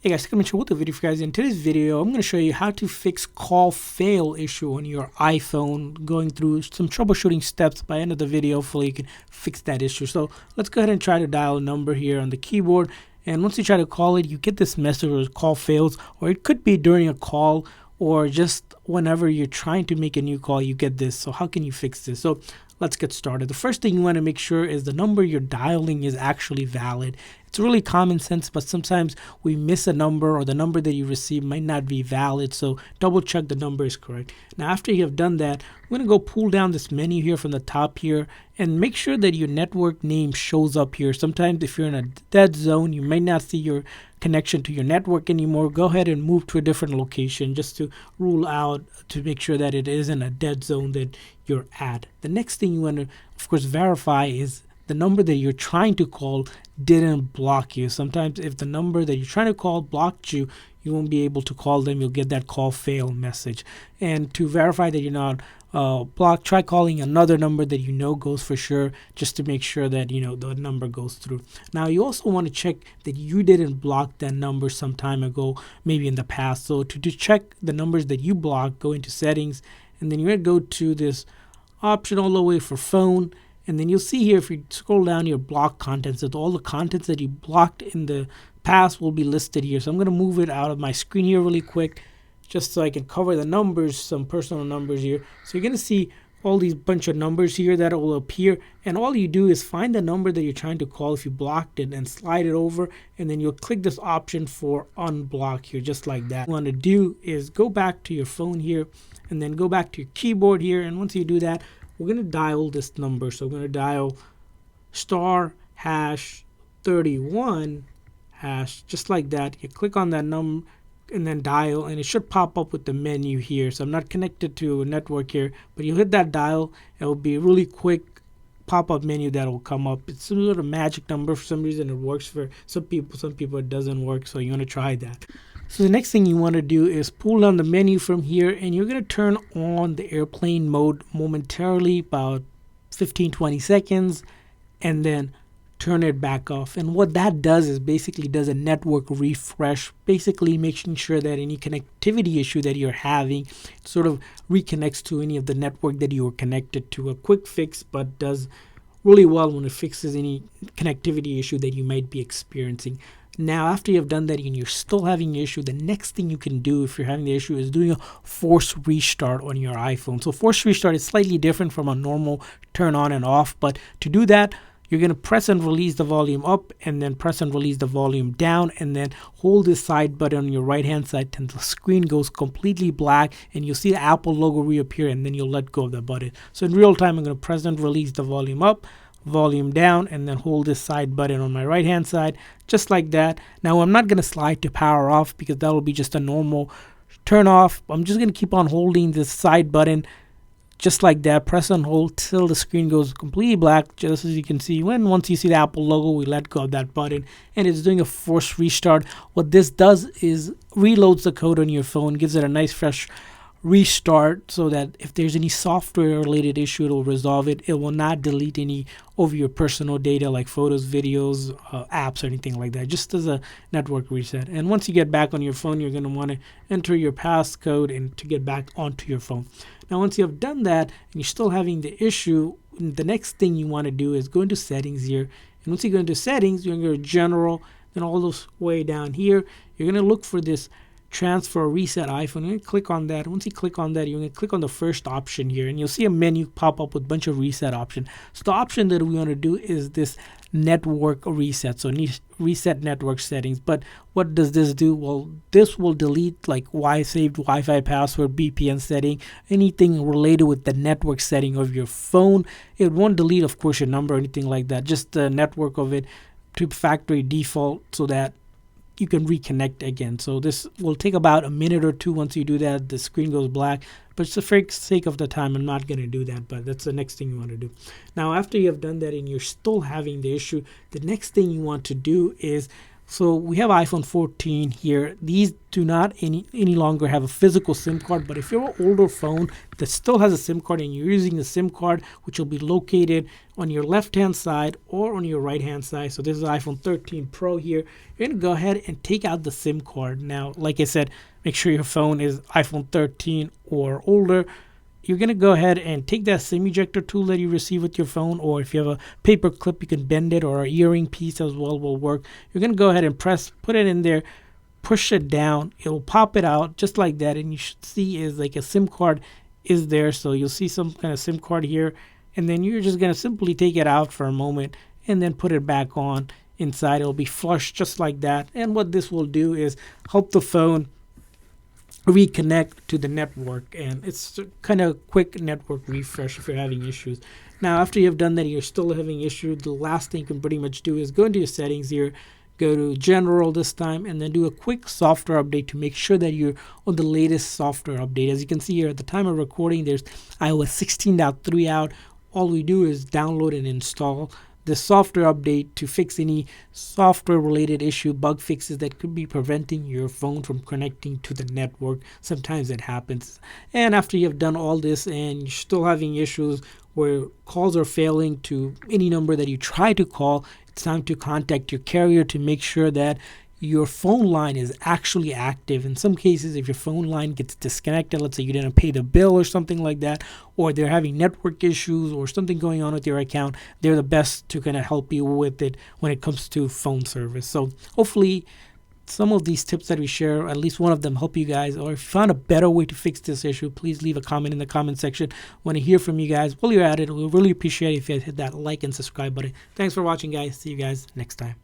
Hey guys, coming to with a video for you guys. In today's video, I'm going to show you how to fix call fail issue on your iPhone, going through some troubleshooting steps. By the end of the video, hopefully you can fix that issue. So let's go ahead and try to dial a number here on the keyboard. And once you try to call it, you get this message where call fails, or it could be during a call or just whenever you're trying to make a new call, you get this. So how can you fix this? So let's get started. The first thing you want to make sure is the number you're dialing is actually valid. It's really common sense, but sometimes we miss a number or the number that you receive might not be valid. So double check the number is correct. Now, after you have done that, I'm going to go pull down this menu here from the top here and make sure that your network name shows up here. Sometimes if you're in a dead zone, you might not see your connection to your network anymore. Go ahead and move to a different location just to rule out, to make sure that it isn't a dead zone that you're at. The next thing you want to, of course, verify is the number that you're trying to call didn't block you. Sometimes if the number that you're trying to call blocked you, you won't be able to call them. You'll get that call fail message. And to verify that you're not blocked, try calling another number that you know goes for sure, just to make sure that the number goes through. Now you also want to check that you didn't block that number some time ago, maybe in the past. So to check the numbers that you blocked, go into settings, and then you're going to go to this option all the way for phone. And then you'll see here, if you scroll down your block contents, that all the contents that you blocked in the past will be listed here. So I'm going to move it out of my screen here really quick, just so I can cover the numbers, some personal numbers here. So you're going to see all these bunch of numbers here that will appear. And all you do is find the number that you're trying to call if you blocked it and slide it over. And then you'll click this option for unblock here, just like that. What you want to do is go back to your phone here and then go back to your keyboard here. And once you do that, we're going to dial this number. So we're going to dial *#31#, just like that. You click on that number and then dial, and it should pop up with the menu here. So I'm not connected to a network here, but you hit that dial, it will be a really quick pop-up menu that will come up. It's some sort of magic number. For some reason it works for some people it doesn't work, so you want to try that. So the next thing you want to do is pull down the menu from here, and you're going to turn on the airplane mode momentarily, about 15-20 seconds, and then turn it back off. And what that does is basically does a network refresh, basically making sure that any connectivity issue that you're having sort of reconnects to any of the network that you were connected to. A quick fix, but does really well when it fixes any connectivity issue that you might be experiencing. Now, after you've done that and you're still having an issue, the next thing you can do if you're having the issue is doing a force restart on your iPhone. So force restart is slightly different from a normal turn on and off, but to do that, you're going to press and release the volume up and then press and release the volume down, and then hold this side button on your right hand side until the screen goes completely black and you'll see the Apple logo reappear, and then you'll let go of the button. So in real time, I'm going to press and release the volume up, volume down, and then hold this side button on my right hand side, just like that. Now I'm not going to slide to power off because that will be just a normal turn off. I'm just going to keep on holding this side button just like that, press and hold till the screen goes completely black, just as you can see. Once you see the Apple logo, we let go of that button, and it's doing a force restart. What this does is reloads the code on your phone, gives it a nice fresh restart, so that if there's any software related issue, it will resolve it. It will not delete any of your personal data like photos, videos, apps, or anything like that, just as a network reset. And once you get back on your phone, you're going to want to enter your passcode and to get back onto your phone. Now once you have done that and you're still having the issue, the next thing you want to do is go into settings here. And once you go into settings, you're going to go to general, then all this way down here, you're going to look for this transfer reset iPhone. You're going to click on that. Once you click on that, you're going to click on the first option here, and you'll see a menu pop up with a bunch of reset options. So the option that we want to do is this network reset, so reset network settings. But what does this do? Well, this will delete like saved Wi-Fi password, VPN setting, anything related with the network setting of your phone. It won't delete, of course, your number or anything like that, just the network of it to factory default, so that you can reconnect again. So this will take about a minute or two. Once you do that, the screen goes black, but just for the sake of the time, I'm not going to do that, but that's the next thing you want to do. Now after you have done that and you're still having the issue, the next thing you want to do is So we have iPhone 14 here. These do not any longer have a physical SIM card, but if you're an older phone that still has a SIM card and you're using the SIM card, which will be located on your left-hand side or on your right-hand side. So this is iPhone 13 Pro here. You're going to go ahead and take out the SIM card. Now, like I said, make sure your phone is iPhone 13 or older. You're going to go ahead and take that SIM ejector tool that you receive with your phone, or if you have a paper clip, you can bend it, or an earring piece as well will work. You're going to go ahead and put it in there, push it down. It will pop it out just like that, and you should see is like a SIM card is there. So you'll see some kind of SIM card here, and then you're just going to simply take it out for a moment and then put it back on inside. It'll be flushed just like that, and what this will do is help the phone reconnect to the network, and it's kind of quick network refresh if you're having issues. Now, after you've done that, you're still having issues, the last thing you can pretty much do is go into your settings here, go to general this time, and then do a quick software update to make sure that you're on the latest software update. As you can see here, at the time of recording, there's iOS 16.3 out. All we do is download and install the software update to fix any software related issue, bug fixes that could be preventing your phone from connecting to the network. Sometimes it happens. And after you've done all this and you're still having issues where calls are failing to any number that you try to call, it's time to contact your carrier to make sure that your phone line is actually active. In some cases, if your phone line gets disconnected, let's say you didn't pay the bill or something like that, or they're having network issues or something going on with your account, they're the best to kind of help you with it when it comes to phone service. So hopefully some of these tips that we share, at least one of them, help you guys. Or if you found a better way to fix this issue, please leave a comment in the comment section. Want to hear from you guys. While you're at it, we'll really appreciate it if you hit that like and subscribe button. Thanks for watching, guys. See you guys next time.